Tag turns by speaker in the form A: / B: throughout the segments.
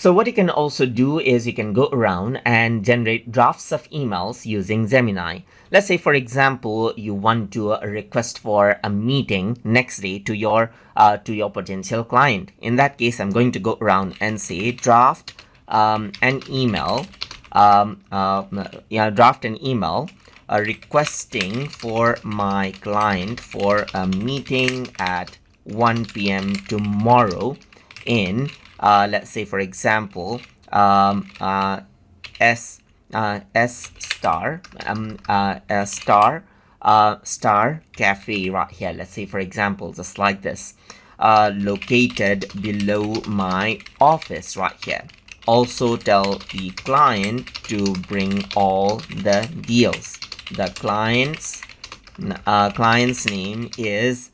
A: So what you can also do is you can go around and generate drafts of emails using Gemini. Let's say, for example, you want to request for a meeting next day to your potential client. In that case, I'm going to go around and say draft an email, draft an email requesting for my client for a meeting at 1 p.m. tomorrow in let's say, for example, S star star cafe right here. Let's say, for example, just like this, located below my office right here. Also tell the client to bring all the deals. The client's name is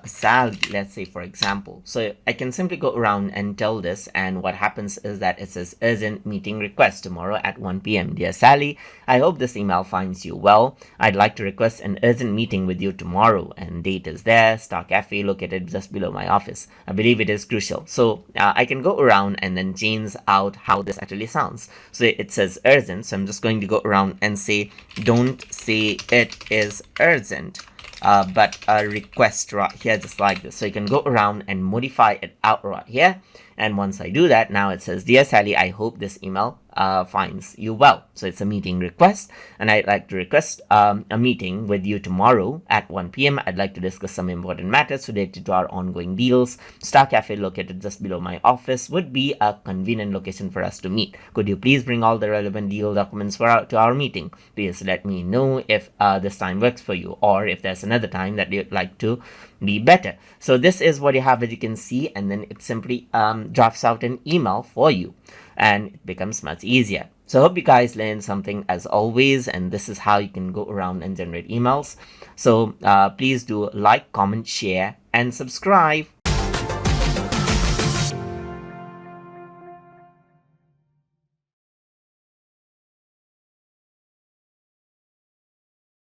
A: Sally, let's say, for example. So I can simply go around and tell this, and what happens is that it says urgent meeting request tomorrow at 1 p.m. Dear Sally, I hope this email finds you well. I'd like to request an urgent meeting with you tomorrow, and date is there, Star Cafe located just below my office. I believe it is crucial. So I can go around and then change out how this actually sounds. So it says urgent, so I'm just going to go around and say, don't say it is urgent, but a request right here, just like this. So you can go around and modify it out right here. And once I do that, now it says, Dear Sally, I hope this email finds you well. So it's a meeting request, and I'd like to request a meeting with you tomorrow at 1 p.m. I'd like to discuss some important matters related to our ongoing deals. Star Cafe, located just below my office, would be a convenient location for us to meet. Could you please bring all the relevant deal documents to our meeting? Please let me know if this time works for you, or if there's another time that you'd like to be better. So this is what you have, as you can see, and then it simply drafts out an email for you, and it becomes much easier. So I hope you guys learned something as always, and this is how you can go around and generate emails. So please do like, comment, share, and subscribe.